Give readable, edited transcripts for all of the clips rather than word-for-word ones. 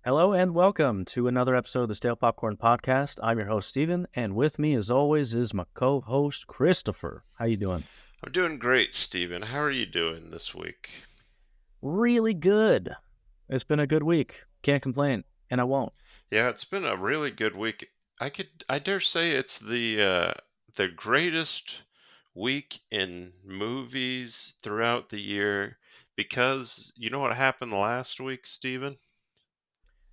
Hello and welcome to another episode of the Stale Popcorn Podcast. I'm your host, Steven, and with me, as always, is my co-host, Christopher. How you doing? I'm doing great, Steven. How are you doing this week? Really good. It's been a good week. Can't complain, and I won't. Yeah, it's been a really good week. I dare say it's the greatest week in movies throughout the year because you know what happened last week, Steven?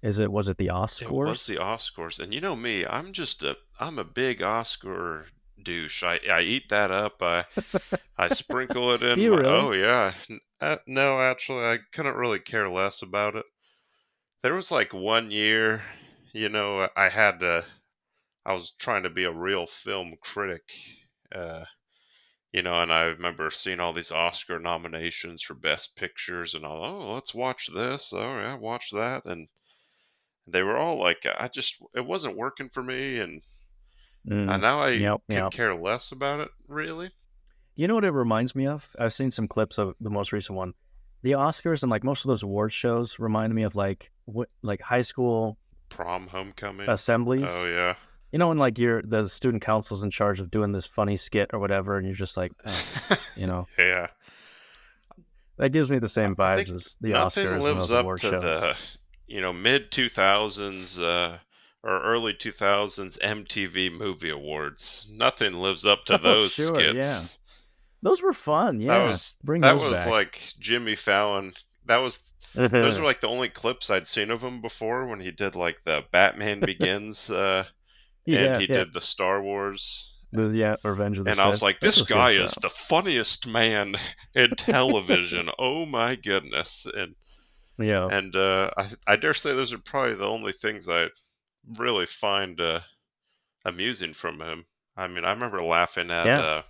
Was it the It was Oscars? the Oscars, and you know me, I'm a big Oscar douche. I eat that up. I sprinkle it Do in you my. really? Oh yeah. No, actually, I couldn't really care less about it. There was like one year, I was trying to be a real film critic, uh, and I remember seeing all these Oscar nominations for Best Pictures, and let's watch this. Oh yeah, watch that, and they were all like, it wasn't working for me, and now I could Yep. care less about it, really. You know what it reminds me of? I've seen some clips of the most recent one. The Oscars and like most of those award shows remind me of like high school Prom homecoming. assemblies. Oh yeah. You know, when like the student council's in charge of doing this funny skit or whatever, and you're just like, you know, Yeah. that gives me the I same I vibes think as the nothing Oscars and lives those up award to shows. the, mid 2000s or early 2000s MTV Movie Awards. Nothing lives up to Oh, those sure, yeah. skits. Those were fun, That yeah. was Bring that those was back. like Jimmy Fallon. That was Those were like the only clips I'd seen of him before when he did like the Batman Begins and Yeah, he yeah. did the Star Wars. Revenge of the And I was Sith. like, This this was good guy is stuff. the funniest man in television. Oh my goodness. Yeah, I dare say those are probably the only things I really find amusing from him. I mean, I remember laughing at yeah.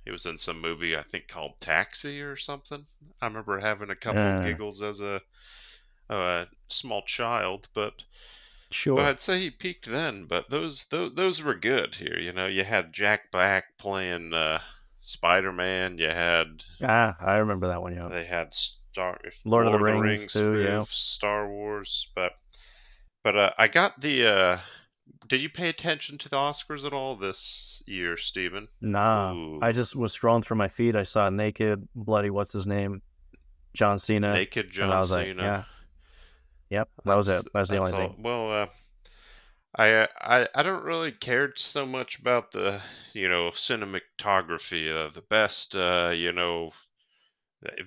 he was in some movie I think called Taxi or something. I remember having a couple Uh, giggles as a small child, but sure. I'd say he peaked then. But those were good here. You know, you had Jack Black playing Spider-Man. You had I remember that one, yeah. They had Lord of the Lord of the Rings, Rings too, yeah. spoof, Star Wars, but I got the. Did you pay attention to the Oscars at all this year, Steven? Nah, I Ooh, just was scrolling through my feed. I saw naked, bloody, what's his name? John Cena. Naked And I John was like, Ciena. yeah, yep, that was it. That's That's the that's only all. thing. Well, I don't really care so much about the cinematography, the best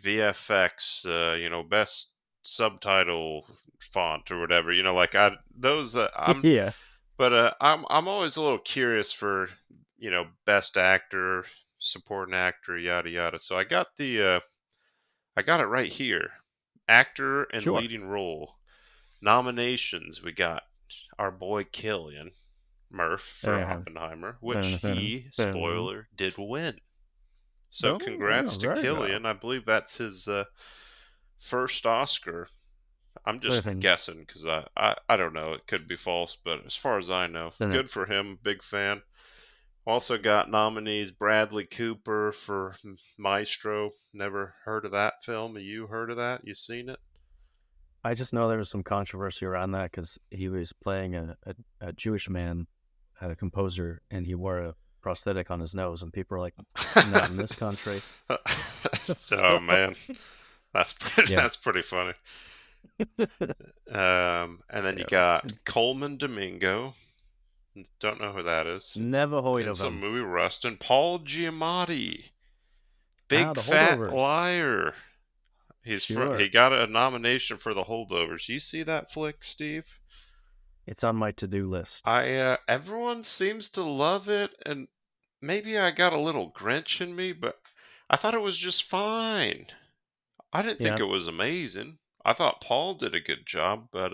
VFX, best subtitle font or whatever. You know, like I those I'm Yeah. But I'm always a little curious for best actor, supporting actor, yada yada. So I got it right here. Actor and Sure. leading role nominations. We got our boy Killian Murph for Uh, Oppenheimer, which he, spoiler, did win. So oh, yeah, congrats to very good. Killian. I believe that's his first Oscar. I'm just guessing because I don't know. It could be false, but as far as I know, good for him. Big fan. Also got nominees Bradley Cooper for Maestro. Never heard of that film. You heard of that? You seen it? I just know there was some controversy around that because he was playing a Jewish man, a composer, and he wore a prosthetic on his nose, and people were like, "Not in this country." Oh So, man, yeah, that's pretty funny. And then you yeah. got Coleman Domingo. Don't know who that is. Never heard In of some him. movie Rust. And Paul Giamatti. Ah, Big the Fat holdovers. Liar. He Sure, got a nomination for The Holdovers. You see that flick, Steve? it's on my to-do list. I Everyone seems to love it, and maybe I got a little Grinch in me, but I thought it was just fine. I didn't think Yeah. it was amazing. I thought Paul did a good job, but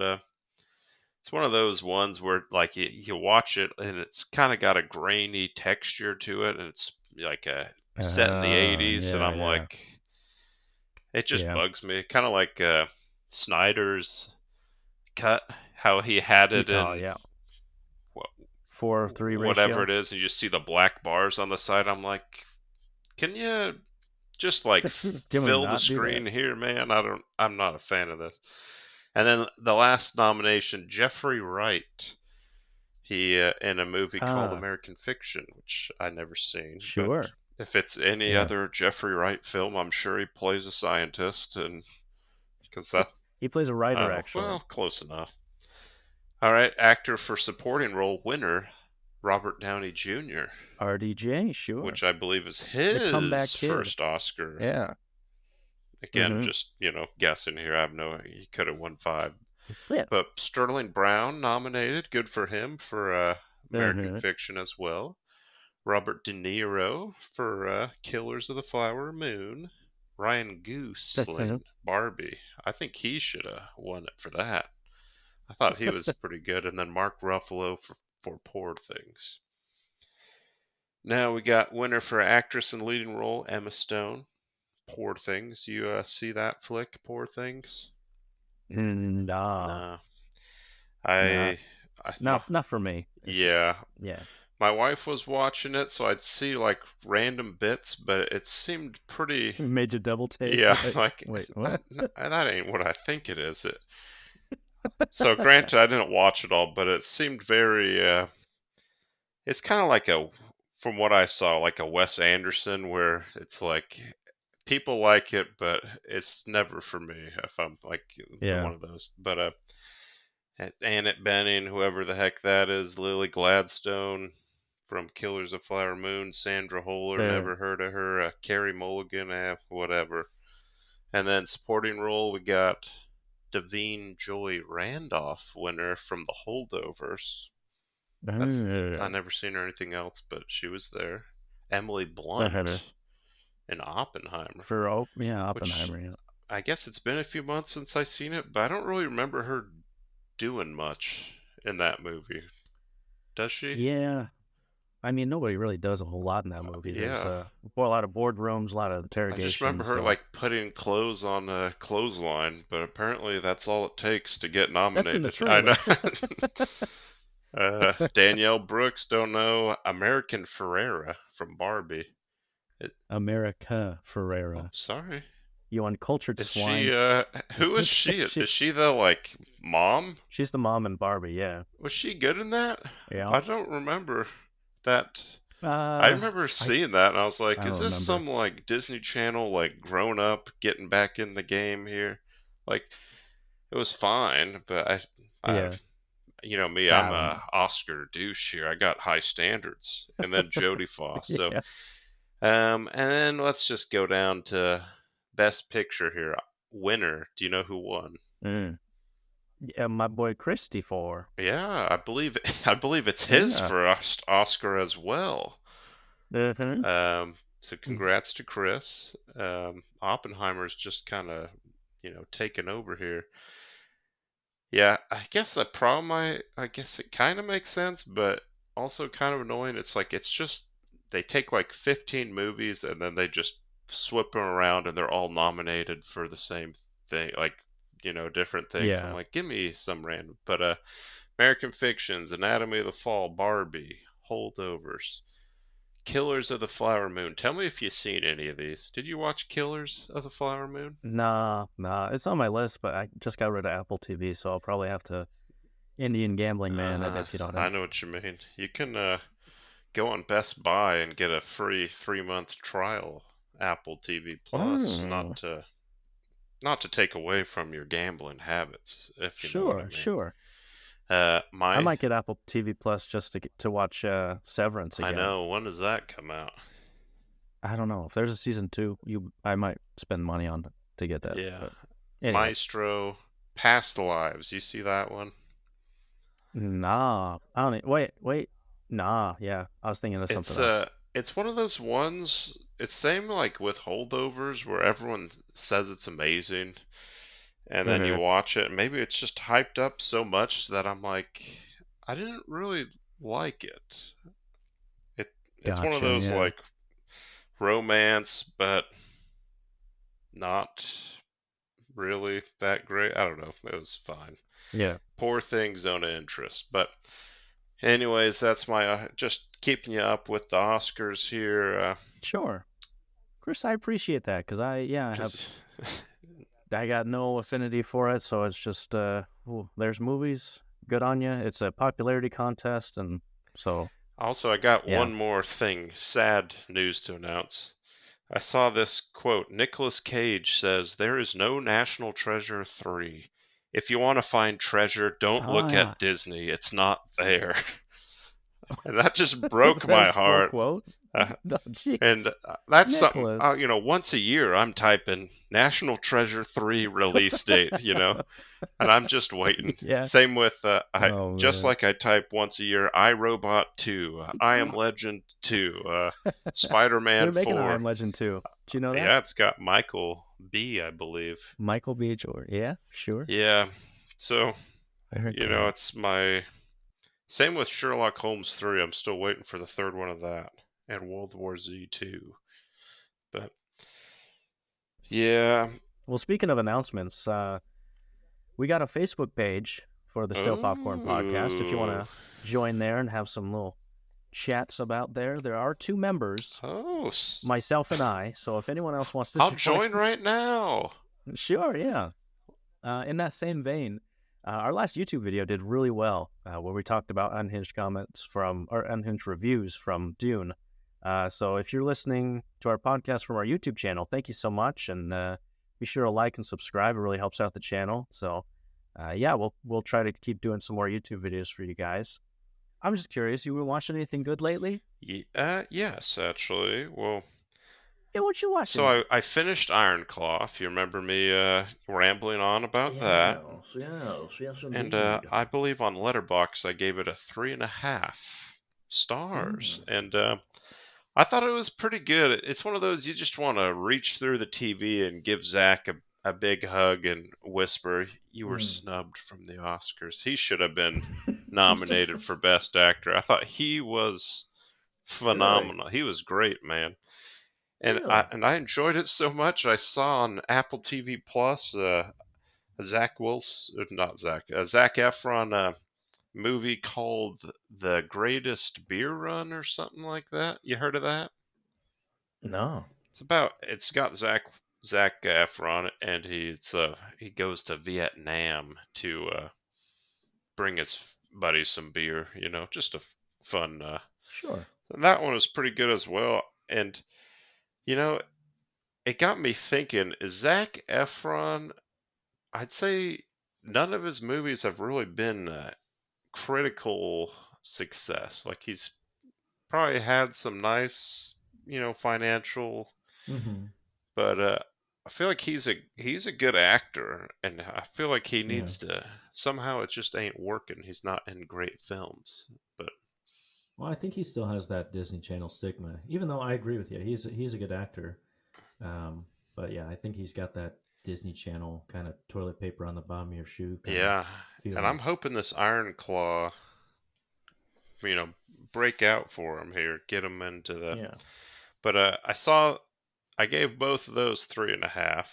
it's one of those ones where like you watch it and it's kind of got a grainy texture to it, and it's like set in the 80s, and Yeah, I'm yeah, like, it just yeah. bugs me. Kind of like Snyder's cut, how he had it Oh, in yeah. wh- 4-3 whatever ratio. it is, and you just see the black bars on the side. I'm like, can you just like Can we fill the not do that? screen here, man? I'm not a fan of this. And then the last nomination, Jeffrey Wright. He in a movie called Ah, American Fiction, which I never seen. But sure. if it's any Yeah. other Jeffrey Wright film, I'm sure he plays a scientist, and because that He plays a writer, oh actually. well, close enough. All right, actor for supporting role winner, Robert Downey Jr., RDJ, sure. which I believe is The comeback his kid. first Oscar. Yeah. Again, Mm-hmm. just guessing here. I have no. He could have won 5. Yeah. But Sterling Brown nominated. Good for him for American Uh-huh. Fiction as well. Robert De Niro for Killers of the Flower Moon. Ryan That's him. Gosling, Barbie. I think he should have won it for that. I thought he was pretty good. And then Mark Ruffalo for Poor Things. Now we got winner for actress in leading role, Emma Stone. Poor Things. You see that flick, Poor Things? Nah. No. Nah. I, I my, Not for me. It's just, yeah. yeah. My wife was watching it, so I'd see like random bits, but it seemed pretty. Made you double take. Yeah, Like, like wait, what? that ain't what I think it is. So granted, I didn't watch it all, but it seemed very. It's kind of like from what I saw, like a Wes Anderson, where it's like people like it, but it's never for me. If I'm like Yeah. one of those, but Annette Bening, whoever the heck that is, Lily Gladstone from Killers of Flower Moon, Sandra Holler, The never heard of her, Carrie Mulligan, whatever. And then supporting role, we got Davine Joy Randolph, winner from The Holdovers. I never seen her anything else, but she was there. Emily header Blunt in Oppenheimer, for yeah, which Oppenheimer. Yeah. I guess it's been a few months since I seen it, but I don't really remember her doing much in that movie. Does she? Yeah. I mean, nobody really does a whole lot in that movie. There's Yeah. a lot of boardrooms, a lot of I just remember interrogations. her like putting clothes on a clothesline, but apparently that's all it takes to get That's in the nominated. I know. trailer. Danielle Brooks, don't know. American Ferrera from Barbie. America Oh, Ferrera. sorry. You uncultured Is she, swine. who is she? Is she the, like, mom? She's the mom in Barbie, yeah. Was she good in that? Yeah. I don't remember that. I Uh, remember I seeing that and I was like, I is don't this remember. some like Disney Channel like grown up getting back in the game here? Like it was fine, but I Yeah. me, I'm I don't a know. Oscar douche here. I got high standards. And then Jodie Foster. So Yeah. and then let's just go down to Best Picture here. Winner. Do you know who won? Mm. Yeah, my boy Christy for. Yeah, I believe I believe it's his Yeah. first Oscar as well. Uh-huh. So congrats to Chris. Oppenheimer's just kind of, taken over here. Yeah, I guess the problem I guess it kind of makes sense, but also kind of annoying. It's like it's just they take like 15 movies and then they just swip them around and they're all nominated for the same thing, like different things. I'm Yeah. like, give me some random. But American Fictions, Anatomy of the Fall, Barbie, Holdovers. Killers of the Flower Moon. Tell me if you've seen any of these. Did you watch Killers of the Flower Moon? Nah. It's on my list, but I just got rid of Apple TV, so I'll probably have to Indian gambling man if you don't I have. know what you mean. You can go on Best Buy and get a free 3-month trial Apple TV Plus. Oh, Not to take away from your gambling habits, if you know what I sure, mean. sure. I My might get Apple TV Plus just to watch Severance I again. know. When does that come out? I don't know if there's a season 2. I might spend money on to get that. Yeah. But anyway, Maestro, Past Lives. You see that one? nah. I don't. Wait. Nah. Yeah, I was thinking of something It's else. it's one of those ones. It's same like with Holdovers where everyone says it's amazing, and then you Uh-huh. watch it, and maybe it's just hyped up so much that I'm like, I didn't really like it. It's one of Gotcha. those Yeah. like romance, but not really that great. I don't know. It was fine. Yeah. Poor thing, zone of interest. But anyways, that's my just keeping you up with the Oscars here. Sure. Chris, I appreciate that because I have Because I got no affinity for it, so it's just there's movies. Good on you. It's a popularity contest, and so Also, I got yeah. one more thing, sad news to announce. I saw this quote. Nicolas Cage says, "There is no National Treasure 3. If you want to find treasure, don't Oh look yeah. at Disney. It's not there." And that just broke my That's full heart. quote. No, And jeez, that's something, Nicholas. once a year I'm typing National Treasure 3 release date, and I'm just waiting. Yeah. Same with, Oh just man. like I type once a year, iRobot 2, I Am Legend 2, Spider-Man They're making an I 4. Am Legend too. Do you know that? Yeah, it's got Michael B, I believe. Michael B. Jordan. Yeah, sure. Yeah, so, Very cool. it's my. Same with Sherlock Holmes 3. I'm still waiting for the third one of that. And World War Z 2. But, yeah. Well, speaking of announcements, we got a Facebook page for the Still Popcorn podcast. If you want Oh. to join there and have some little chats about there are 2 members, Oh. myself and I. So if anyone else wants to I'll join, join right now. sure, yeah. In that same vein, our last YouTube video did really well, where we talked about unhinged comments or unhinged reviews from Dune. So if you're listening to our podcast from our YouTube channel, thank you so much, and be sure to like and subscribe. It really helps out the channel. So, yeah, we'll try to keep doing some more YouTube videos for you guys. I'm just curious, you been watching anything good lately? Yes, actually. Well, Yeah, what you so watching? I finished Iron Claw, if you remember me rambling on about that. Yes, And indeed. I believe on Letterboxd I gave it a 3.5 stars. Mm. And I thought it was pretty good. It's one of those you just want to reach through the TV and give Zach a big hug and whisper, "You were Mm. snubbed from the Oscars. He should have been nominated for Best Actor." I thought he was Really? phenomenal. He was great, man. And I Really? and I enjoyed it so much. I saw on Apple TV Plus Zach Wilson, not Zach, Zach Efron movie called The Greatest Beer Run or something like that. You heard of that? No. It's got Zach Efron, and he goes to Vietnam to bring his buddies some beer. Just a fun. Sure. And that one was pretty good as well. And you know, it got me thinking: is Zach Efron? I'd say none of his movies have really been critical success. Like he's probably had some nice, financial, Mm-hmm. but I feel like he's a good actor, and I feel like he Yeah. needs to somehow it just ain't working. He's not in great films, but Well, I think he still has that Disney Channel stigma, even though I agree with you. He's a good actor. But yeah, I think he's got that Disney Channel kind of toilet paper on the bottom of your shoe kind of yeah. And I'm feeling. hoping this Iron Claw, you know, break out for him here, get him into the. Yeah. But I gave both of those 3.5.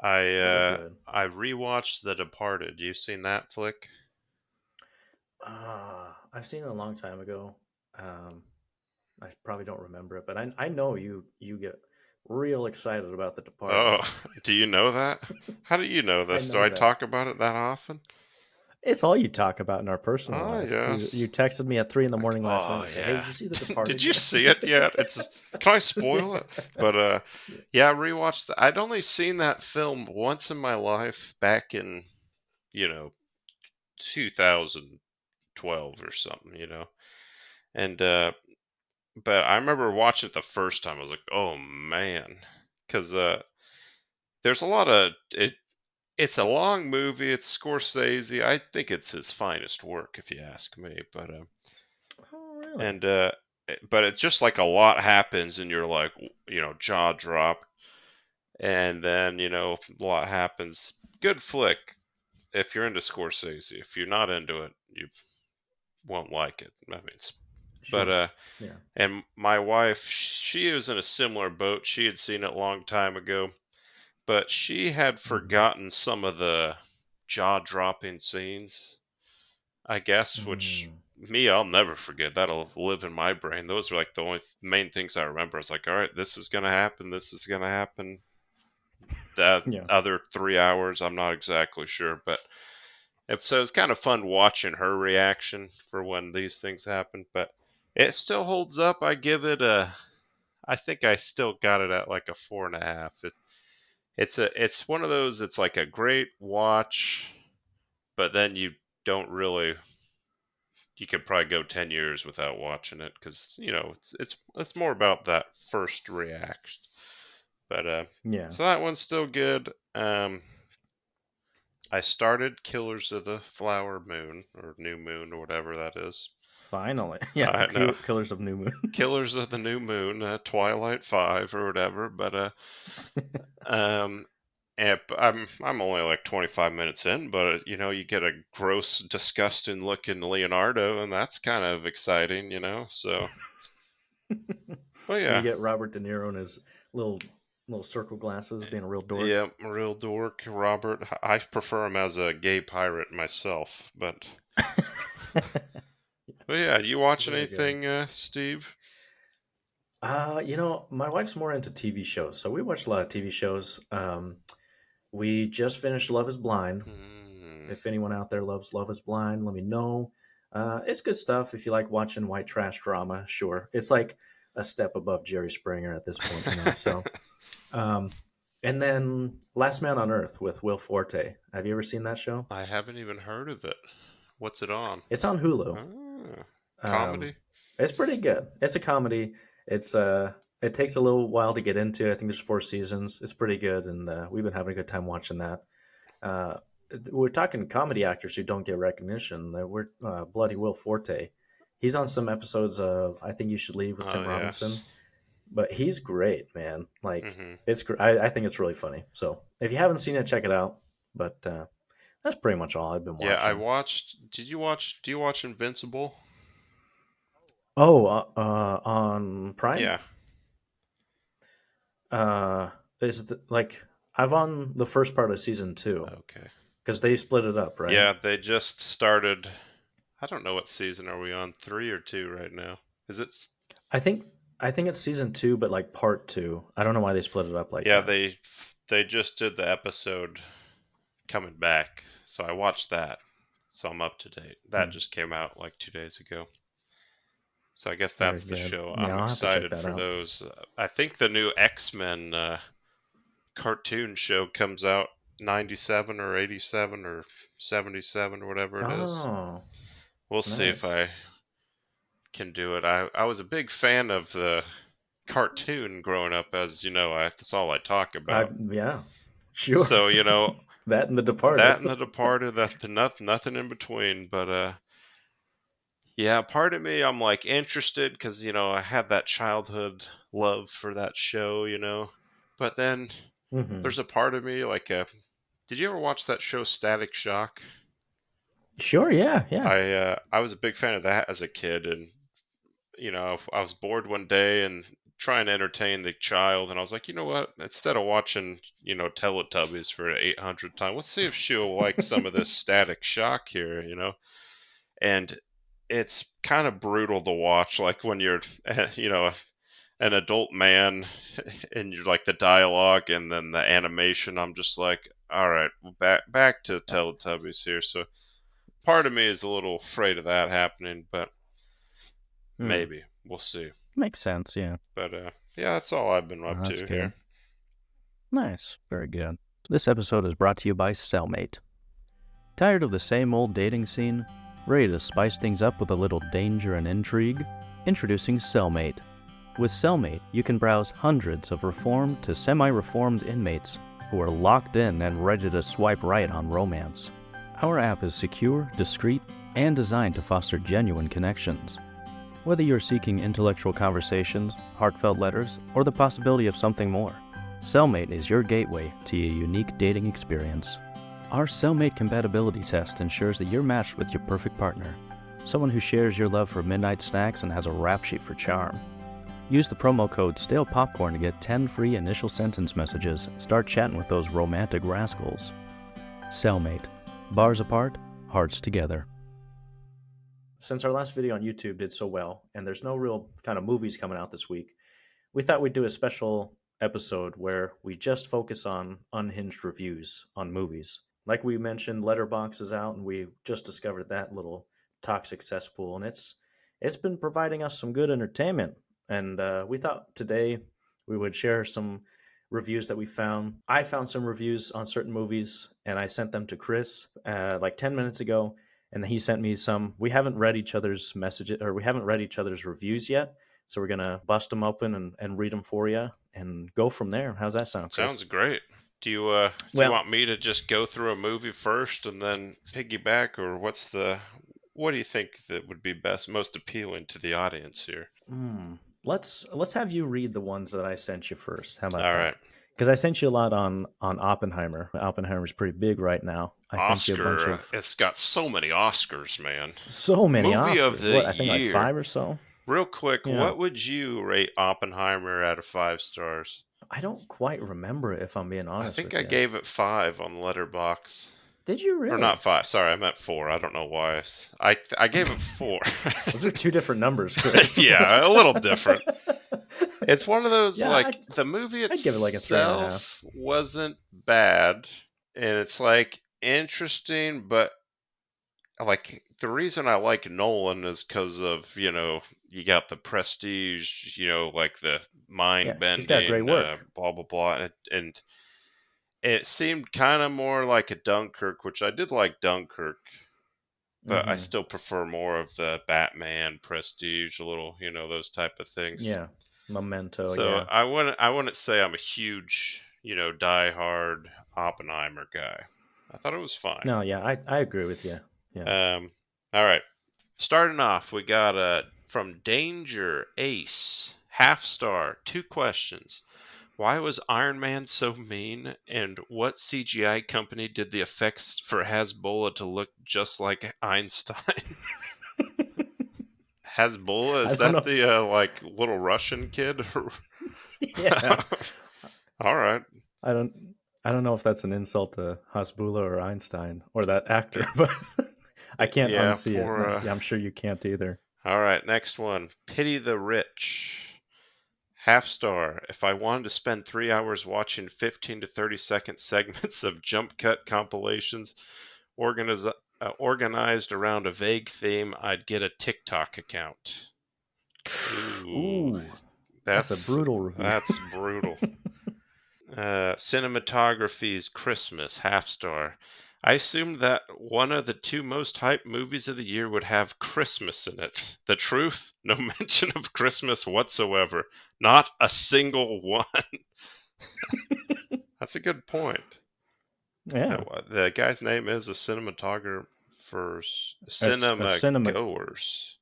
Very good. I rewatched The Departed. You seen that flick? I've seen it a long time ago. I probably don't remember it, but I know you get real excited about The Oh, Departed. do you know that? How do you know I this? Do know I that. talk about it that often? It's all you talk about in our personal Oh, life. You yes. you texted me at 3 in the Like, morning last night oh and say, "Hey, yeah. did you see The Did Departed you yet?" see it yet? Can I spoil it? But Yeah. yeah, I rewatched that. I'd only seen that film once in my life back in, you know, 2012 or something, And but I remember watching it the first time. I was like, "Oh man." Cuz there's a lot of it's a long movie. It's Scorsese. I think it's his finest work if you ask me, but Oh, really? and but it's just like a lot happens and you're like, jaw drop, and then, a lot happens. Good flick if you're into Scorsese. If you're not into it, you won't like it. I mean, but Sure. Yeah. and my wife, she was in a similar boat. She had seen it a long time ago, but she had Mm-hmm. forgotten some of the jaw-dropping scenes, I guess, which Mm. me, I'll never forget. That'll live in my brain. Those are like the only main things I remember. I was like, all right, this is gonna happen. This is gonna happen. The other 3 hours, I'm not exactly sure, but so it's kind of fun watching her reaction for when these things happen. But it still holds up. I give it I think I still got it at like a 4.5. It's one of those. It's like a great watch, but then you don't really. You could probably go 10 years without watching it because it's more about that first reaction. But so that one's still good. I started Killers of the Flower Moon or New Moon or whatever that is. Finally, Killers of New Moon. Killers of the New Moon, Twilight 5 or whatever. But I'm only like 25 minutes in, but you get a gross, disgusting looking Leonardo, and that's kind of exciting, So, well, yeah, you get Robert De Niro in his little circle glasses, being a real dork. Yeah, real dork, Robert. I prefer him as a gay pirate myself, but. But yeah, you watch anything, Steve? My wife's more into TV shows, so we watch a lot of TV shows. We just finished Love Is Blind. If anyone out there loves Love Is Blind, let me know. It's good stuff. If you like watching white trash drama, sure. It's like a step above Jerry Springer at this point, So, and then Last Man on Earth with Will Forte. Have you ever seen that show? I haven't even heard of it. What's it on? It's on Hulu. Comedy? It's pretty good. It's a comedy. It takes a little while to get into. I think there's 4 seasons. It's pretty good, and we've been having a good time watching that. We're talking comedy actors who don't get recognition. We're Bloody Will Forte. He's on some episodes of I Think You Should Leave with Tim Robinson. But he's great, man. Like it's I think it's really funny. So if you haven't seen it, check it out. But that's pretty much all I've been watching. Yeah, I watched. Do you watch Invincible? Oh, on Prime? Yeah. Is it like I've on the first part of season 2. Okay. Because they split it up, right? Yeah, they just started. I don't know what season are we on, 3 or 2 right now. Is it? I think it's season 2, but like part 2. I don't know why they split it up like that. Yeah, they just did the episode coming back, so I watched that. So I'm up to date. That just came out like 2 days ago. So I guess that's the show. I'm excited for those. I think the new X-Men cartoon show comes out 97 or 87 or 77 or whatever it is. We'll see if I can do it. I was a big fan of the cartoon growing up, as you know. That's all I talk about. Yeah, sure. So that and The Departed. Nothing in between. But yeah, part of me, I'm like interested because I had that childhood love for that show, But then there's a part of me like, did you ever watch that show Static Shock? Sure, yeah. I was a big fan of that as a kid, and I was bored one day and trying to entertain the child, and I was like, you know what? Instead of watching Teletubbies for 800 times, let's see if she'll like some of this Static Shock here, And it's kind of brutal to watch, like when you're, an adult man, and you're like the dialogue and then the animation. I'm just like, all right, back to Teletubbies here. So part of me is a little afraid of that happening, but maybe we'll see. Makes sense, yeah. But yeah, that's all I've been up to here. Nice, very good. This episode is brought to you by Cellmate. Tired of the same old dating scene? Ready to spice things up with a little danger and intrigue? Introducing Cellmate. With Cellmate, you can browse hundreds of reformed to semi-reformed inmates who are locked in and ready to swipe right on romance. Our app is secure, discreet, and designed to foster genuine connections. Whether you're seeking intellectual conversations, heartfelt letters, or the possibility of something more, Cellmate is your gateway to a unique dating experience. Our Cellmate compatibility test ensures that you're matched with your perfect partner, someone who shares your love for midnight snacks and has a rap sheet for charm. Use the promo code STALEPOPCORN to get 10 free initial sentence messages and start chatting with those romantic rascals. Cellmate. Bars apart, hearts together. Since our last video on YouTube did so well, and there's no real kind of movies coming out this week, we thought we'd do a special episode where we just focus on unhinged reviews on movies. Like we mentioned, Letterboxd is out, and we just discovered that little toxic cesspool, and it's been providing us some good entertainment. And we thought today we would share some reviews that we found. I found some reviews on certain movies, and I sent them to Chris like 10 minutes ago, and he sent me some. We haven't read each other's messages, or we haven't read each other's reviews yet. So we're gonna bust them open and read them for you, and go from there. How's that sound, Chris? Sounds great. Do you want me to just go through a movie first and then piggyback, or what do you think that would be most appealing to the audience here? Let's have you read the ones that I sent you first. How about All that? right. Because I sent you a lot on Oppenheimer. Oppenheimer's pretty big right now. Sent you a bunch of. It's got so many Oscars, man. So many movie Oscars. Of the I think year. like 5 or so. Real quick, what would you rate Oppenheimer out of 5 stars? I don't quite remember it, if I'm being honest. I think I gave it 5 on Letterboxd. Did you really? Or not 5. Sorry, I meant 4. I don't know why. I gave it 4. Those are 2 different numbers, Chris. Yeah, a little different. It's one of those, the movie itself I'd give it like a 3.5. Wasn't bad. And it's interesting, but the reason I like Nolan is because of, you got the prestige, the mind-bending, he's got great work. Blah, blah, blah. And it seemed kind of more like a Dunkirk, which I did like Dunkirk, but I still prefer more of the Batman prestige, a little, those type of things. Yeah, Memento, So I wouldn't say I'm a huge, diehard Oppenheimer guy. I thought it was fine. No, yeah, I agree with you. Yeah. All right. Starting off, we got from Danger Ace, 1/2 star, 2 questions. Why was Iron Man so mean, and what CGI company did the effects for Hezbollah to look just like Einstein? Hezbollah, is that the little Russian kid? Yeah. All right. I don't know if that's an insult to Hasbulla or Einstein or that actor, but I can't unsee it. Yeah, I'm sure you can't either. All right, next one. Pity the Rich. 1/2 star. If I wanted to spend 3 hours watching 15 to 30 second segments of jump cut compilations organized around a vague theme, I'd get a TikTok account. Ooh, that's a brutal review. That's brutal. Cinematography's Christmas, 1/2 star. I assumed that one of the 2 most hyped movies of the year would have Christmas in it. The truth? No mention of Christmas whatsoever. Not a single one. That's a good point. Yeah. The guy's name is a cinematographer for Cinema Goers.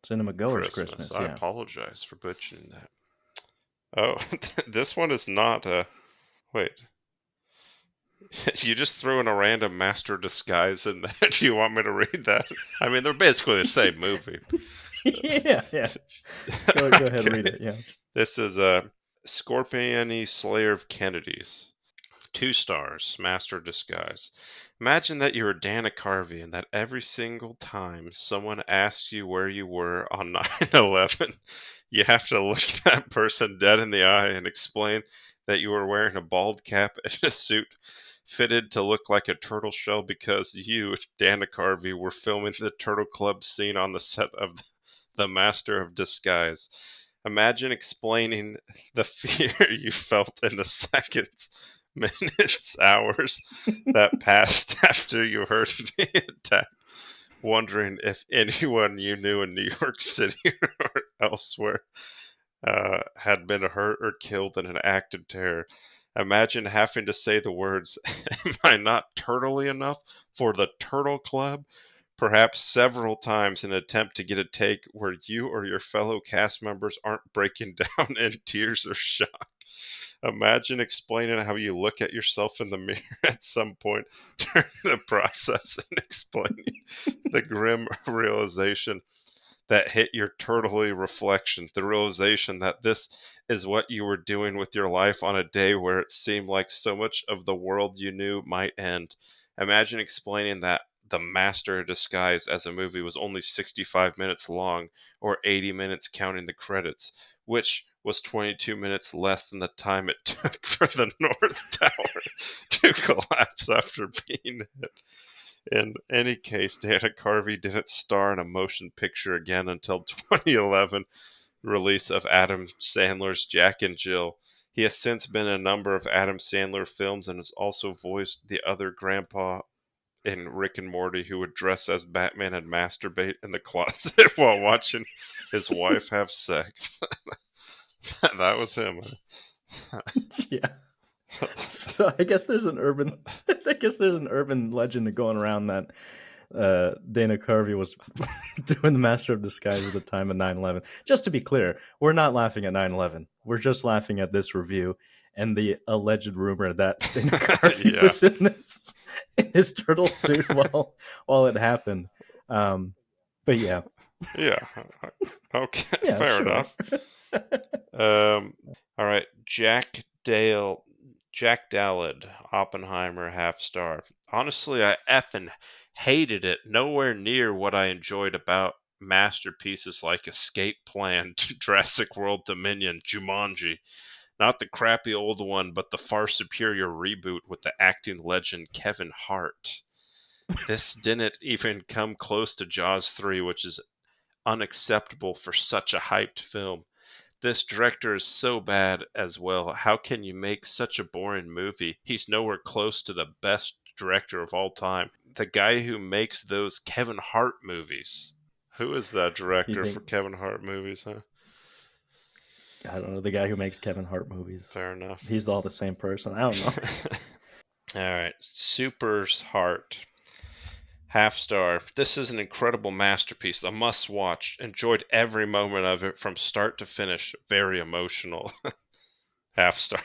Cinema Goers Christmas. I apologize for butchering that. Oh, this one is not a... Wait. You just threw in a random Master Disguise in there. Do you want me to read that? I mean, they're basically the same movie. Yeah. Go ahead and read it, yeah. This is a Scorpion-y Slayer of Kennedys. 2 stars, Master Disguise. Imagine that you're Dana Carvey and that every single time someone asks you where you were on 9/11, you have to look that person dead in the eye and explain that you were wearing a bald cap and a suit fitted to look like a turtle shell because you, Dana Carvey, were filming the Turtle Club scene on the set of The Master of Disguise. Imagine explaining the fear you felt in the seconds, minutes, hours that passed after you heard the attack, wondering if anyone you knew in New York City or elsewhere had been hurt or killed in an act of terror. Imagine having to say the words, "Am I not turtly enough for the Turtle Club?" perhaps several times in an attempt to get a take where you or your fellow cast members aren't breaking down in tears or shock. Imagine explaining how you look at yourself in the mirror at some point during the process and explaining the grim realization that hit your turtly reflection, the realization that this is what you were doing with your life on a day where it seemed like so much of the world you knew might end. Imagine explaining that The Master of Disguise as a movie was only 65 minutes long, or 80 minutes counting the credits, which was 22 minutes less than the time it took for the North Tower to collapse after being hit. In any case, Dana Carvey didn't star in a motion picture again until 2011 release of Adam Sandler's Jack and Jill. He has since been in a number of Adam Sandler films and has also voiced the other grandpa in Rick and Morty who would dress as Batman and masturbate in the closet while watching his wife have sex. That was him. Yeah. So I guess there's an urban legend going around that Dana Carvey was doing the Master of Disguise at the time of 9/11. Just to be clear, we're not laughing at 9/11. We're just laughing at this review and the alleged rumor that Dana Carvey was in his turtle suit while it happened. But yeah. Yeah. Okay. Yeah, fair enough. All right. Jack Dallad, Oppenheimer, half star. Honestly, I effing hated it. Nowhere near what I enjoyed about masterpieces like Escape Plan, Jurassic World Dominion, Jumanji. Not the crappy old one, but the far superior reboot with the acting legend Kevin Hart. This didn't even come close to Jaws 3, which is unacceptable for such a hyped film. This director is so bad as well. How can you make such a boring movie? He's nowhere close to the best director of all time. The guy who makes those Kevin Hart movies. Who is that director for Kevin Hart movies, huh? I don't know. The guy who makes Kevin Hart movies. Fair enough. He's all the same person. I don't know. All right. Super's Heart. Half star. This is an incredible masterpiece, a must watch. Enjoyed every moment of it from start to finish. Very emotional. Half star.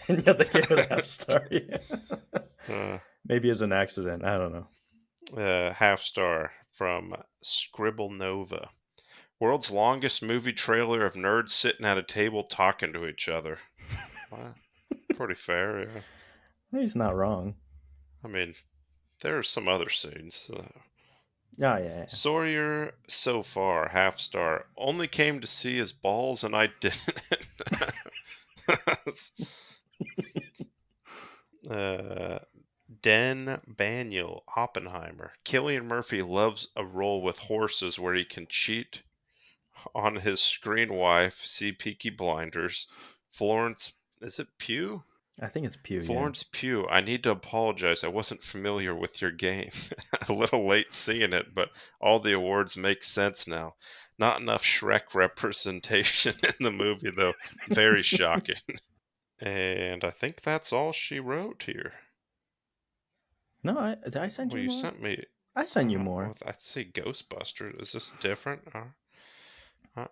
And yeah, they gave it a half star. Yeah. Maybe as an accident. I don't know. Half star from Scribble Nova. World's longest movie trailer of nerds sitting at a table talking to each other. Well, pretty fair, yeah. He's not wrong. I mean, there are some other scenes. Yeah. Sawyer, so far, half star. Only came to see his balls and I didn't. Den Baniel, Oppenheimer. Cillian Murphy loves a role with horses where he can cheat on his screen wife, see Peaky Blinders. Florence, is it Pugh? I think it's Pugh. Florence Pugh, I need to apologize. I wasn't familiar with your game. A little late seeing it, but all the awards make sense now. Not enough Shrek representation in the movie, though. Very shocking. And I think that's all she wrote here. No, did I send you more? You sent me. I sent you more. I see Ghostbusters. Is this different?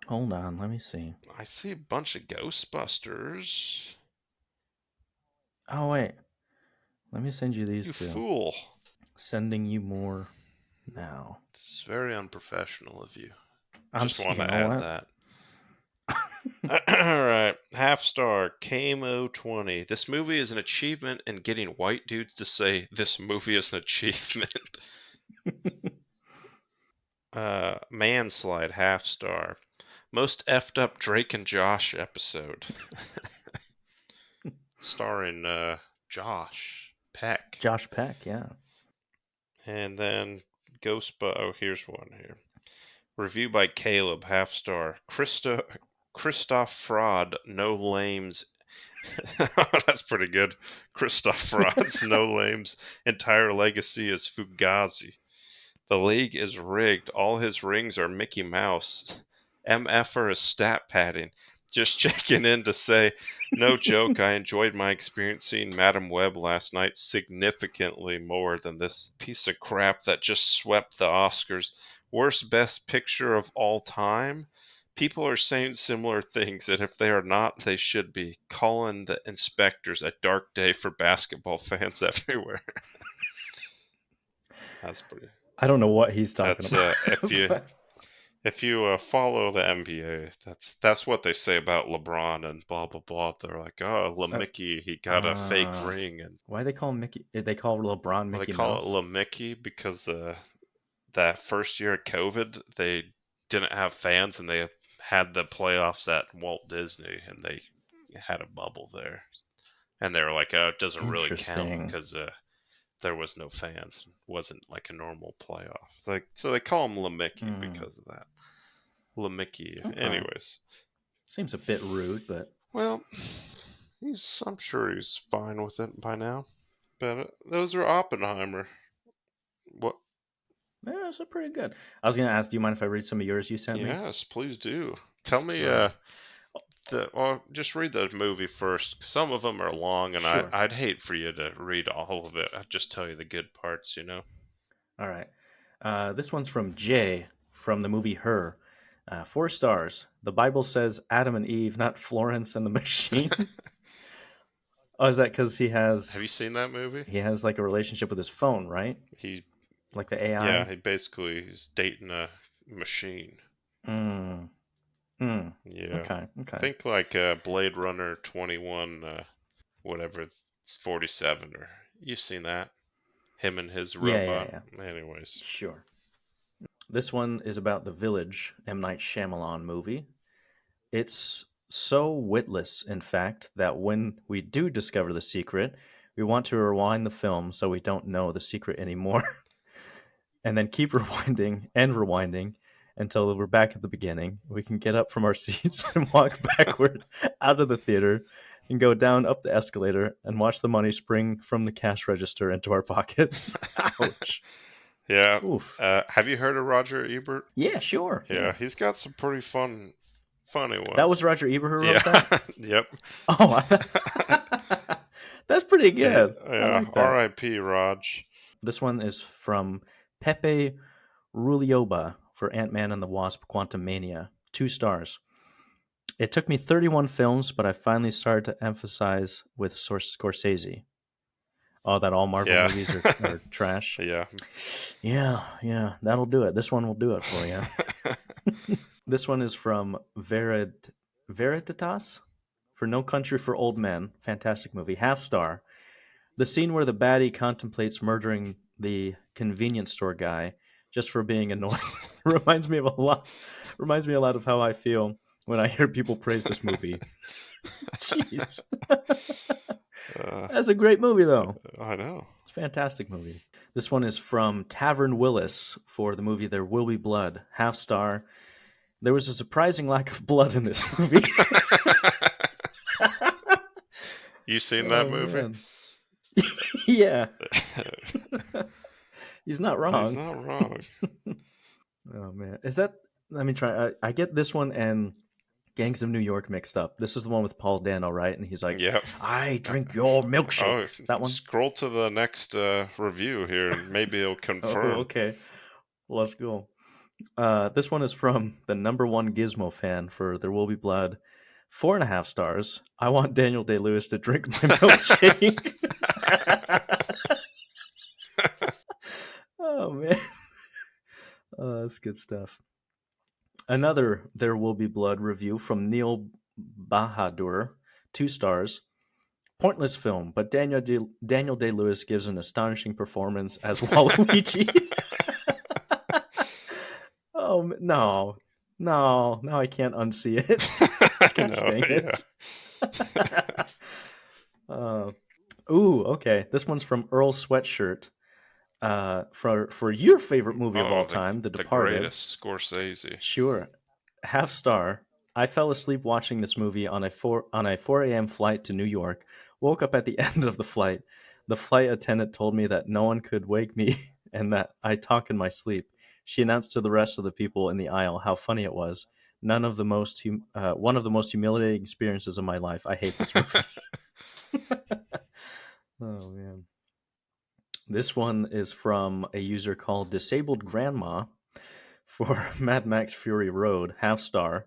Hold on, let me see. I see a bunch of Ghostbusters. Oh, wait. Let me send you these two. You fool. Sending you more now. It's very unprofessional of you. Just want to add that. All right. Half star. KMO20. This movie is an achievement in getting white dudes to say this movie is an achievement. Manslide. Half star. Most effed up Drake and Josh episode. Starring Josh Peck. Josh Peck, yeah. And then here's one here. Review by Caleb, half star. Christoph Fraud, no lames. That's pretty good. Christoph Fraud's no lames. Entire legacy is Fugazi. The league is rigged. All his rings are Mickey Mouse. MFer is stat padding. Just checking in to say, no joke, I enjoyed my experience seeing Madam Web last night significantly more than this piece of crap that just swept the Oscars. Worst best picture of all time? People are saying similar things, and if they are not, they should be. Calling the Inspectors a dark day for basketball fans everywhere. That's pretty... I don't know what he's talking about. If you follow the NBA, that's what they say about LeBron and blah blah blah. They're like, oh, LeMickey, he got a fake ring, and why they call him Mickey? They call LeBron Mickey. They call Mouse? it LeMickey because that first year of COVID, they didn't have fans, and they had the playoffs at Walt Disney, and they had a bubble there, and they were like, "Oh, it doesn't really count because there was no fans. It wasn't like a normal playoff." Like, so they call him LeMickey because of that. LeMickey. Okay. Anyways, seems a bit rude, but well, I'm sure he's fine with it by now. But those are Oppenheimer. What? Yeah, those are pretty good. I was going to ask, do you mind if I read some of yours you sent me? Yes, please do. Tell me. Just read the movie first. Some of them are long, and sure. I'd hate for you to read all of it. I'd just tell you the good parts, All right. This one's from Jay from the movie Her. 4 stars. The Bible says Adam and Eve, not Florence and the Machine. Oh, is that because he has... Have you seen that movie? He has like a relationship with his phone, right? Like the AI? Yeah, he's dating a machine. Yeah. Okay. Think like Blade Runner 21, whatever, it's 47, or you've seen that? Him and his robot. Yeah. Anyways. Sure. This one is about The Village, M. Night Shyamalan movie. It's so witless, in fact, that when we do discover the secret, we want to rewind the film so we don't know the secret anymore. And then keep rewinding until we're back at the beginning. We can get up from our seats and walk backward out of the theater and go down up the escalator and watch the money spring from the cash register into our pockets. Ouch. Yeah. Oof. Have you heard of Roger Ebert? Yeah, sure. Yeah, he's got some pretty funny ones. That was Roger Ebert who wrote that? Yep. Oh, that's pretty good. Yeah. Like R.I.P. Raj. This one is from Pepe Rulioba for Ant-Man and the Wasp: Quantumania. 2 stars. It took me 31 films, but I finally started to emphasize with Scorsese. Oh, that all Marvel movies are trash? Yeah. That'll do it. This one will do it for you. This one is from Veritas for No Country for Old Men. Fantastic movie. Half star. The scene where the baddie contemplates murdering the convenience store guy just for being annoying reminds me a lot of how I feel when I hear people praise this movie. Jeez. That's a great movie, though. I know. It's a fantastic movie. This one is from Tavern Willis for the movie There Will Be Blood. Half star. There was a surprising lack of blood in this movie. You seen that movie? Man. Yeah. He's not wrong. He's not wrong. Oh, man. Is that... Let me try. I get this one and Gangs of New York mixed up. This is the one with Paul Dano, right? And he's like, yep. I drink your milkshake. That one? Scroll to the next review here, and maybe it'll confirm. Oh, okay. Let's go. This one is from the #1 Gizmo fan for There Will Be Blood. 4.5 stars. I want Daniel Day-Lewis to drink my milkshake. Oh, man. That's good stuff. Another There Will Be Blood review from Neil Bahadur. 2 stars. Pointless film, but Daniel Day-Lewis gives an astonishing performance as Waluigi. Oh, no. Now I can't unsee it. Okay. This one's from Earl Sweatshirt. For your favorite movie of all time, The Departed. The greatest Scorsese. Sure. Half star. I fell asleep watching this movie on a 4 a.m. flight to New York. Woke up at the end of the flight. The flight attendant told me that no one could wake me and that I talk in my sleep. She announced to the rest of the people in the aisle how funny it was. One of the most humiliating experiences of my life. I hate this movie. Oh, man. This one is from a user called Disabled Grandma for Mad Max Fury Road. Half star.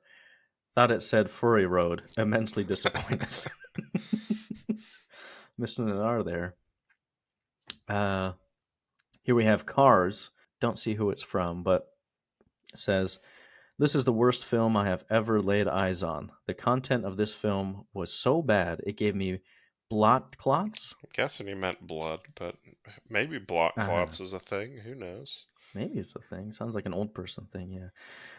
Thought it said Fury Road. Immensely disappointed. Missing an R there. Here we have Cars. Don't see who it's from, but it says, this is the worst film I have ever laid eyes on. The content of this film was so bad, it gave me blot clots. I'm guessing he meant blood, but maybe blot clots is a thing. Who knows? Maybe it's a thing. Sounds like an old person thing, yeah.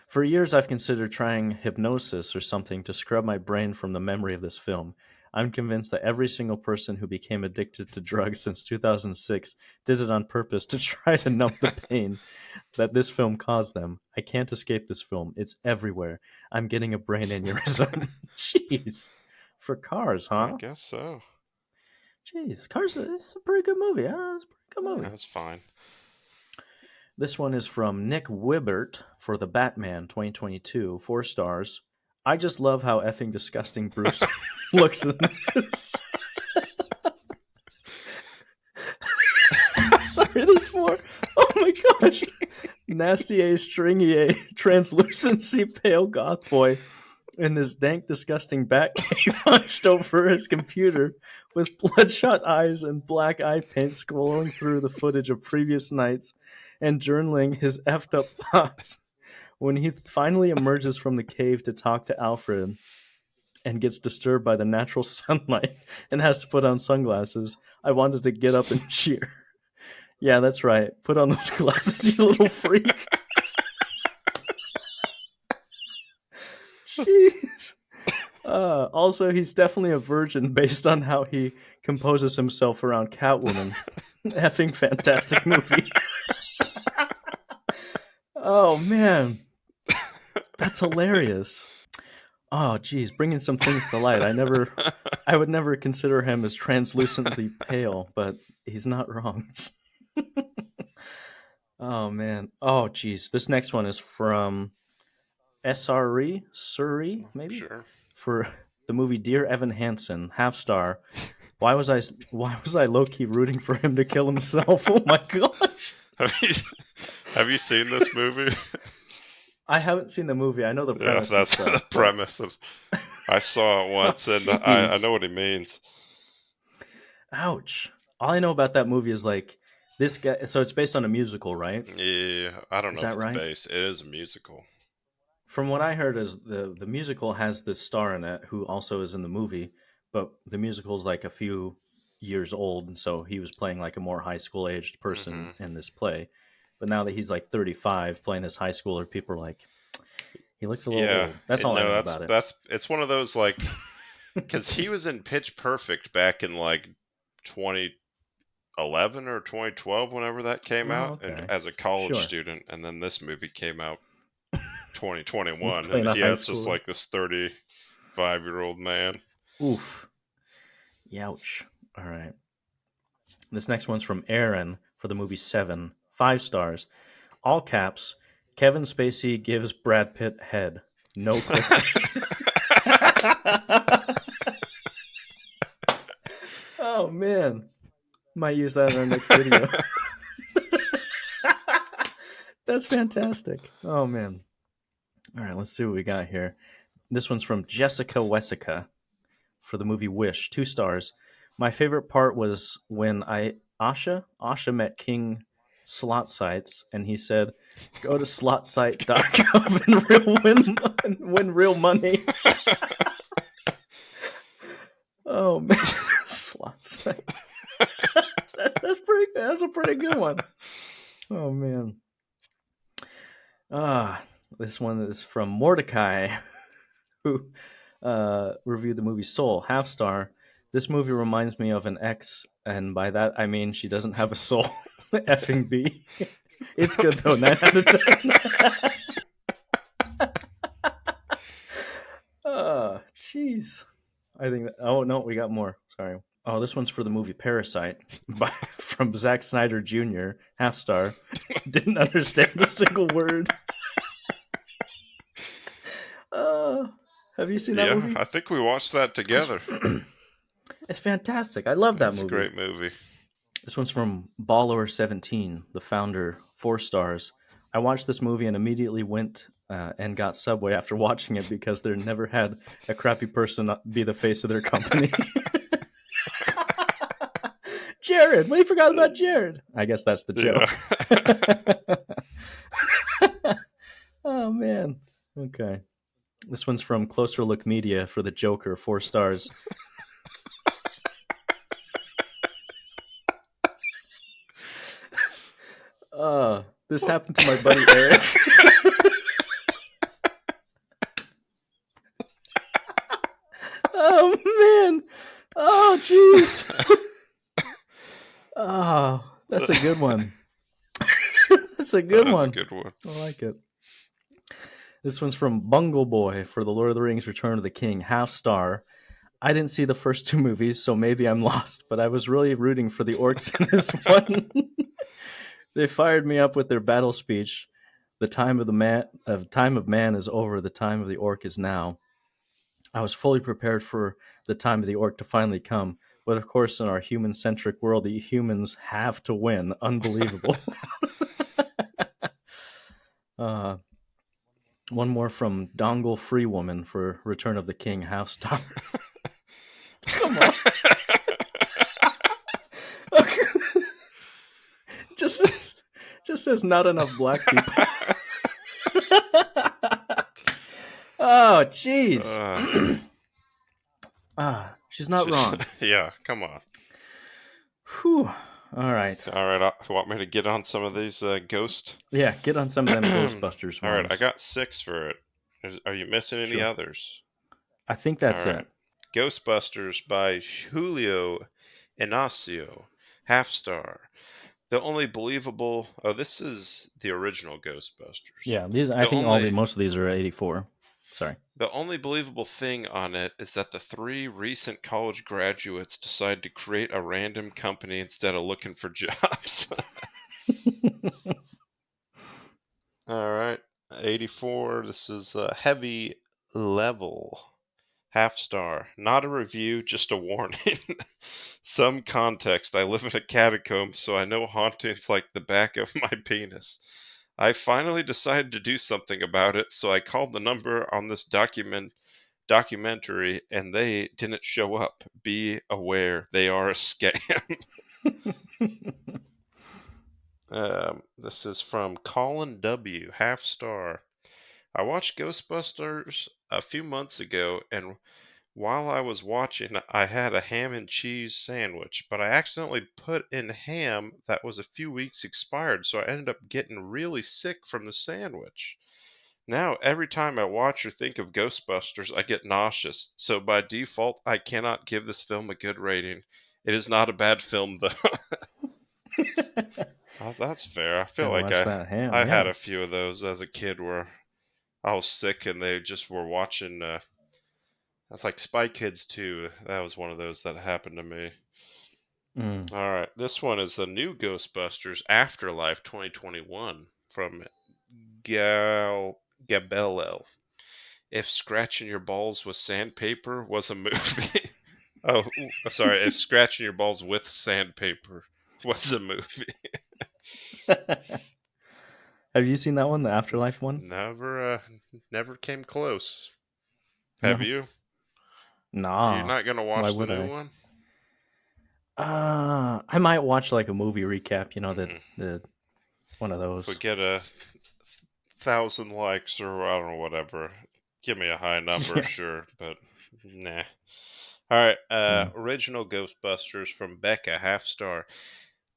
For years, I've considered trying hypnosis or something to scrub my brain from the memory of this film. I'm convinced that every single person who became addicted to drugs since 2006 did it on purpose to try to numb the pain that this film caused them. I can't escape this film. It's everywhere. I'm getting a brain aneurysm. Jeez. For Cars, I huh? guess so. Jeez. Cars, it's a pretty good movie. Huh? It's a pretty good movie. Yeah, it's fine. This one is from Nick Wibbert for The Batman 2022, 4 stars. I just love how effing disgusting Bruce looks in this. Sorry, there's more. Oh my gosh. Nasty A, stringy A, translucency, pale goth boy in this dank, disgusting bat cave hunched over his computer with bloodshot eyes and black eye paint scrolling through the footage of previous nights and journaling his effed up thoughts. When he finally emerges from the cave to talk to Alfred and gets disturbed by the natural sunlight and has to put on sunglasses, I wanted to get up and cheer. Yeah, that's right. Put on those glasses, you little freak. Jeez. Also, he's definitely a virgin based on how he composes himself around Catwoman. Effing fantastic movie. Oh, man. That's hilarious. Oh, geez, bringing some things to light. I would never consider him as translucently pale, but he's not wrong. Oh, man. Oh, geez. This next one is from SRE, Surrey, maybe? Sure. For the movie Dear Evan Hansen, half star. Why was I low-key rooting for him to kill himself? Oh, my gosh. Have you seen this movie? I haven't seen the movie. I know the premise. Yeah, that's the premise. I saw it once, and I know what he means. Ouch. All I know about that movie is like this guy. So it's based on a musical, right? Yeah, I don't know if it's right? based. It is a musical. From what I heard, is the musical has this star in it who also is in the movie, but the musical's like a few years old, and so he was playing like a more high school aged person in this play. But now that he's like 35 playing this high schooler, people are like, he looks a little old. That's all I know about it. It's one of those like, because he was in Pitch Perfect back in like 2011 or 2012, whenever that came out, okay. and as a college student, and then this movie came out 2021, and it's just like this 35-year-old man. Oof. Youch. All right. This next one's from Aaron for the movie 7, 5 stars. All caps, Kevin Spacey gives Brad Pitt head. No clickbait. Oh, man. Might use that in our next video. That's fantastic. Oh, man. All right, let's see what we got here. This one's from Jessica Wessica for the movie Wish, 2 stars. My favorite part was when Asha met King Slot Sites, and he said, "Go to slotsite.com and win real money." Oh man, Slot Site. That's pretty. That's a pretty good one. Oh man. This one is from Mordecai, who reviewed the movie Soul, half star. This movie reminds me of an ex, and by that I mean she doesn't have a soul. Effing B. It's good though, 9 out of 10. Oh, jeez. I think oh no, we got more. Sorry. Oh, this one's for the movie Parasite from Zack Snyder Jr., half star. Didn't understand a single word. Have you seen that movie? I think we watched that together. It's fantastic. I love that movie. It's a great movie. This one's from Baller17, the founder, 4 stars. I watched this movie and immediately went and got Subway after watching it because they never had a crappy person be the face of their company. Jared! We forgot about Jared. I guess that's the joke. Yeah. Oh, man. Okay. This one's from Closer Look Media for the Joker, 4 stars. This happened to my buddy Eric. Oh man! Oh jeez! Oh, that's a good one. That's a good one. A good one. I like it. This one's from Bungle Boy for The Lord of the Rings: Return of the King, half star. I didn't see the first two movies, so maybe I'm lost, but I was really rooting for the orcs in this one. They fired me up with their battle speech. The time of man is over. The time of the orc is now. I was fully prepared for the time of the orc to finally come, but of course, in our human-centric world, the humans have to win. Unbelievable. One more from Dongle Free Woman for Return of the King, half star. Come on. Just says not enough black people. Oh, jeez. She's not wrong. Yeah, come on. Whew. All right. You want me to get on some of these ghost? Yeah, get on some of them Ghostbusters ones. All right, I got 6 for it. Are you missing any others? I think that's it. Ghostbusters by Julio Inacio, half star. The only believable... Oh, this is the original Ghostbusters. Yeah, most of these are 84. Sorry. The only believable thing on it is that the 3 recent college graduates decide to create a random company instead of looking for jobs. All right. 84. This is Heavy Level. Half star. Not a review, just a warning. Some context. I live in a catacomb, so I know hauntings like the back of my penis. I finally decided to do something about it, so I called the number on this documentary, and they didn't show up. Be aware, they are a scam. This is from Colin W., half star. I watched Ghostbusters a few months ago, and while I was watching, I had a ham and cheese sandwich, but I accidentally put in ham that was a few weeks expired, so I ended up getting really sick from the sandwich. Now, every time I watch or think of Ghostbusters, I get nauseous, so by default, I cannot give this film a good rating. It is not a bad film, though. That's fair. I feel like I had a few of those as a kid where I was sick and they just were watching... That's like Spy Kids 2. That was one of those that happened to me. All right. This one is the new Ghostbusters Afterlife 2021 from Gabelel. If Scratching Your Balls with Sandpaper was a movie... Oh, sorry. If Scratching Your Balls with Sandpaper was a movie. Have you seen that one, the Afterlife one? Never came close. Have you? Nah. You're not gonna watch the new one? I might watch like a movie recap. You know, the one of those. If we get 1,000 likes or I don't know, whatever, give me a high number, sure, but nah. All right, original Ghostbusters from Becca, half star.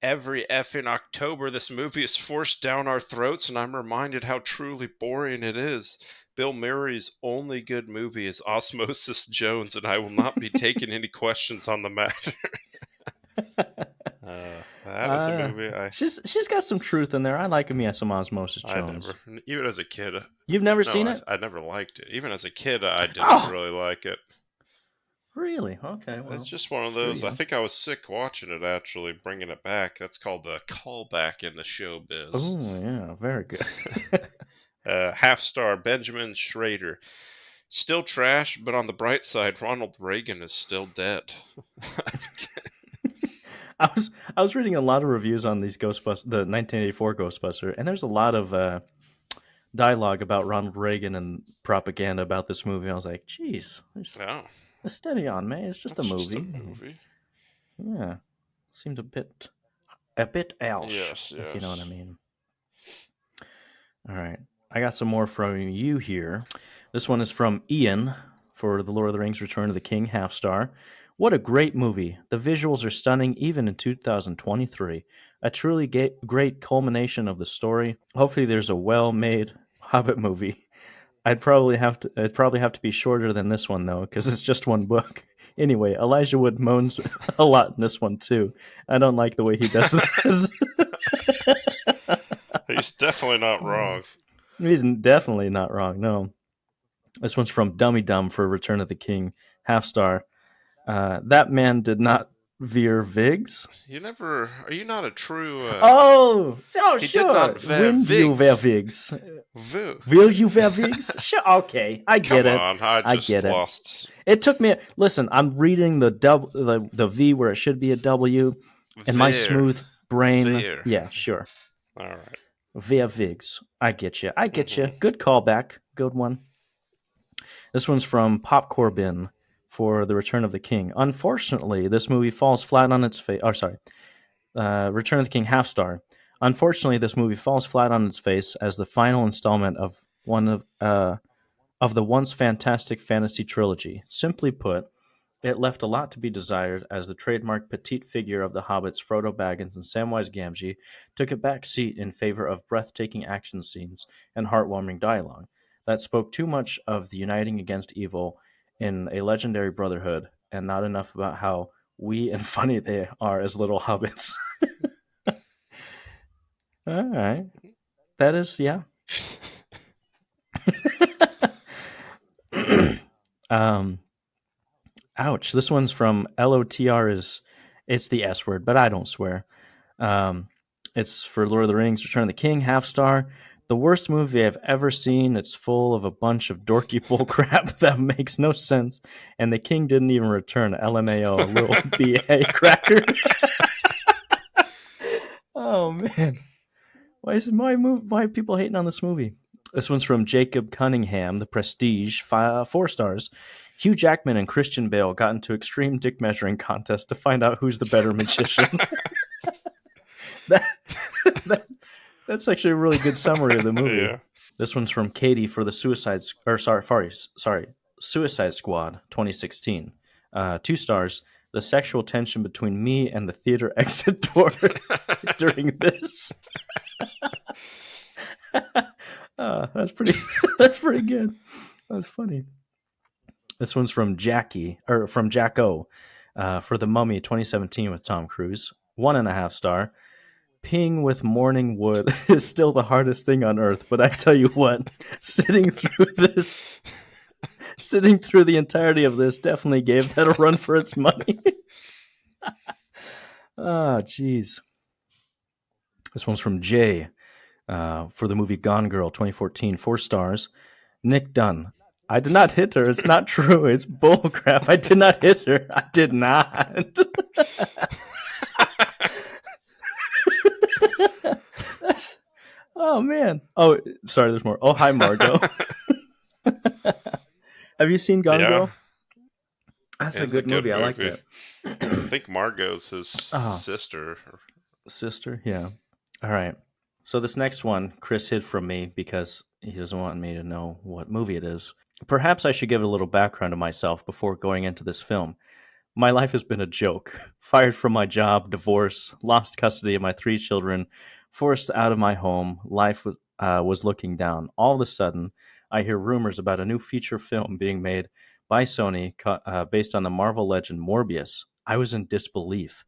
Every effing October, this movie is forced down our throats, and I'm reminded how truly boring it is. Bill Murray's only good movie is Osmosis Jones, and I will not be taking any questions on the matter. That was a movie. She's got some truth in there. I like me some Osmosis Jones. Even as a kid. You've never seen it? I never liked it. Even as a kid, I didn't really like it. Really? Okay. Well, it's just one of those. I think I was sick watching it, actually, bringing it back. That's called the callback in the showbiz. Oh, yeah. Very good. Half star, Benjamin Schrader. Still trash, but on the bright side, Ronald Reagan is still dead. I was reading a lot of reviews on these Ghostbusters, the 1984 Ghostbuster, and there's a lot of dialogue about Ronald Reagan and propaganda about this movie. I was like, geez, steady on, man. It's just a movie. Just a movie. Yeah, seems a bit Elsh, yes. if you know what I mean. All right. I got some more from you here. This one is from Ian for The Lord of the Rings: Return of the King, half star. What a great movie. The visuals are stunning even in 2023. a truly great culmination of the story. Hopefully, there's a well-made Hobbit movie. It'd probably have to be shorter than this one though, because it's just one book. Anyway, Elijah Wood moans a lot in this one too. I don't like the way he does this. He's definitely not wrong. He's definitely not wrong. No, this one's from Dummy Dumb for Return of the King, half star. That man did not veer Vigs. Are you not a true... He sure. When you veer Vigs. Will you veer Vigs? Sure, okay. I get it. Come on, I get lost. It took me... Listen, I'm reading the V where it should be a W, and my smooth brain... Veer. Yeah, sure. All right. Veer Vigs. I get you. Good callback. Good one. This one's from Pop Corbin for The Return of the King. Unfortunately, this movie falls flat on its face. Return of the King, half star. Unfortunately, this movie falls flat on its face as the final installment of one of the once fantastic fantasy trilogy. Simply put, it left a lot to be desired as the trademark petite figure of the hobbits Frodo Baggins and Samwise Gamgee took a back seat in favor of breathtaking action scenes and heartwarming dialogue that spoke too much of the uniting against evil in a legendary brotherhood and not enough about how wee and funny they are as little hobbits. All right. That is, yeah. Ouch. This one's from LOTR it's the S word, but I don't swear. It's for Lord of the Rings, Return of the King, half star. The worst movie I've ever seen. It's full of a bunch of dorky bullcrap that makes no sense. And the king didn't even return. LMAO, little BA cracker. Oh, man. Why are people hating on this movie? This one's from Jacob Cunningham, The Prestige, 4 stars. Hugh Jackman and Christian Bale got into extreme dick measuring contest to find out who's the better magician. That's actually a really good summary of the movie. Yeah. This one's from Katie for the Suicide Squad 2016. 2 stars. The sexual tension between me and the theater exit door during this. That's pretty good. That's funny. This one's from Jacko for The Mummy 2017 with Tom Cruise. 1.5 star. Peeing with morning wood is still the hardest thing on earth, but I tell you what, sitting through the entirety of this definitely gave that a run for its money. Jeez. This one's from Jay for the movie Gone Girl 2014, 4 stars. Nick Dunn. I did not hit her. It's not true. It's bullcrap. I did not hit her. I did not. Oh, man. Oh, sorry, there's more. Oh, hi, Margot. Have you seen Gone Girl? That's a good movie. I like that. I think Margot's his sister. Sister, yeah. All right. So this next one, Chris hid from me because he doesn't want me to know what movie it is. Perhaps I should give a little background to myself before going into this film. My life has been a joke. Fired from my job, divorce, lost custody of my 3 children, forced out of my home. Life was looking down. All of a sudden, I hear rumors about a new feature film being made by Sony based on the Marvel legend Morbius. I was in disbelief.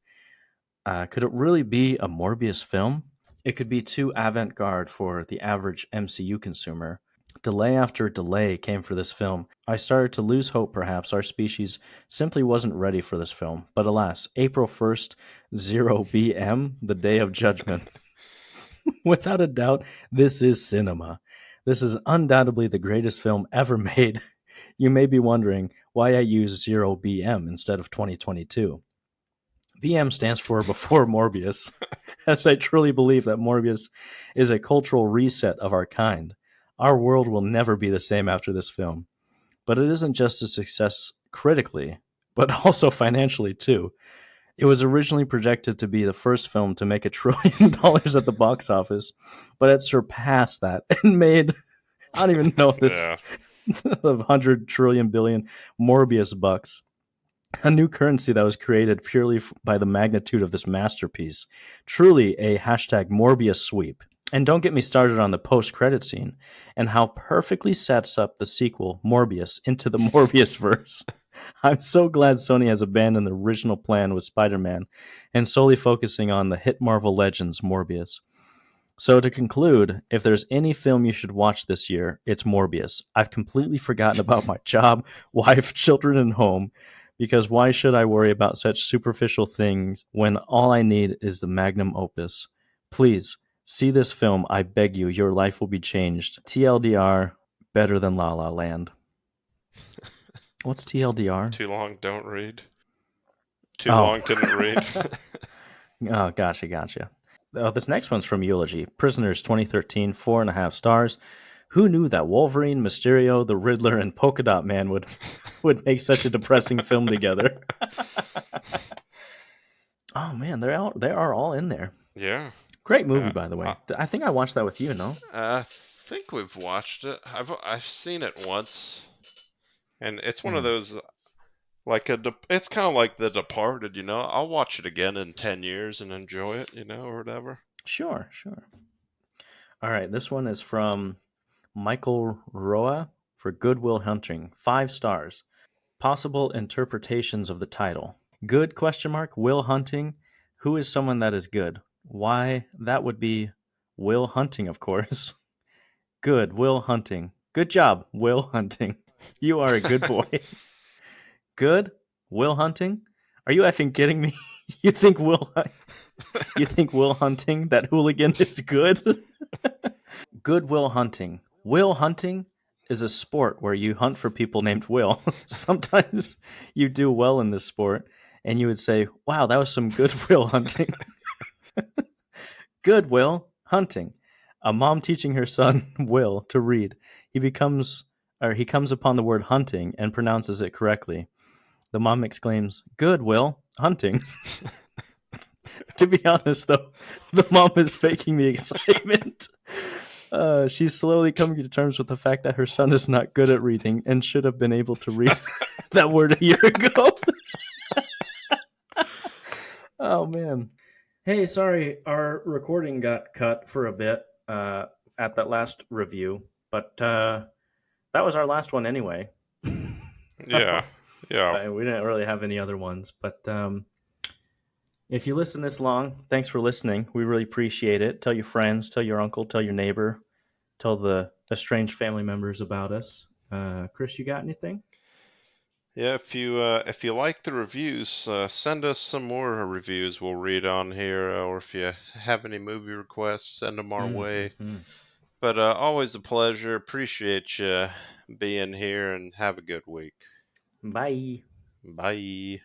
Could it really be a Morbius film? It could be too avant-garde for the average MCU consumer. Delay after delay came for this film. I started to lose hope perhaps our species simply wasn't ready for this film. But alas, April 1st, 0BM, the Day of Judgment. Without a doubt, this is cinema. This is undoubtedly the greatest film ever made. You may be wondering why I use 0BM instead of 2022. BM stands for Before Morbius, as I truly believe that Morbius is a cultural reset of our kind. Our world will never be the same after this film. But it isn't just a success critically, but also financially too. It was originally projected to be the first film to make $1 trillion at the box office, but it surpassed that and made, I don't even know this, 100 trillion billion Morbius bucks. A new currency that was created purely by the magnitude of this masterpiece. Truly a hashtag Morbius sweep. And don't get me started on the post-credit scene and how perfectly sets up the sequel, Morbius, into the Morbius verse. I'm so glad Sony has abandoned the original plan with Spider-Man and solely focusing on the hit Marvel Legends Morbius. So to conclude, if there's any film you should watch this year, it's Morbius. I've completely forgotten about my job, wife, children, and home, because why should I worry about such superficial things when all I need is the magnum opus? Please, see this film, I beg you. Your life will be changed. TLDR, better than La La Land. What's TLDR? Too long, don't read. Too long, didn't read. Oh, gotcha. Oh, this next one's from Eulogy. Prisoners 2013, 4.5 stars. Who knew that Wolverine, Mysterio, the Riddler, and Polka Dot Man would make such a depressing film together? Oh man, they are all in there. Yeah. Great movie, by the way. I think I watched that with you, no? I think we've watched it. I've seen it once, and it's one of those it's kind of like The Departed, I'll watch it again in 10 years and enjoy it, or whatever. Sure. All right, this one is from Michael Roa for Good Will Hunting. 5 stars. Possible interpretations of the title. Good ? Will Hunting. Who is someone that is good? Why, that would be Will Hunting, of course. Good Will Hunting. Good job, Will Hunting. You are a good boy. Good Will Hunting? Are you effing kidding me? You think Will Hunting, that hooligan, is good? Good Will Hunting. Will hunting is a sport where you hunt for people named Will. Sometimes you do well in this sport, and you would say, wow, that was some good Will hunting. Good Will Hunting. A mom teaching her son, Will, to read. He comes upon the word hunting and pronounces it correctly. The mom exclaims, good Will Hunting. To be honest, though, the mom is faking the excitement. She's slowly coming to terms with the fact that her son is not good at reading and should have been able to read that word a year ago. Oh, man. Hey, sorry, our recording got cut for a bit at that last review, but that was our last one anyway. Yeah. We didn't really have any other ones, but if you listen this long, thanks for listening. We really appreciate it. Tell your friends, tell your uncle, tell your neighbor, tell the estranged family members about us. Chris, you got anything? Yeah, if you like the reviews, send us some more reviews we'll read on here, or if you have any movie requests, send them our way. But always a pleasure. Appreciate you being here, and have a good week. Bye. Bye.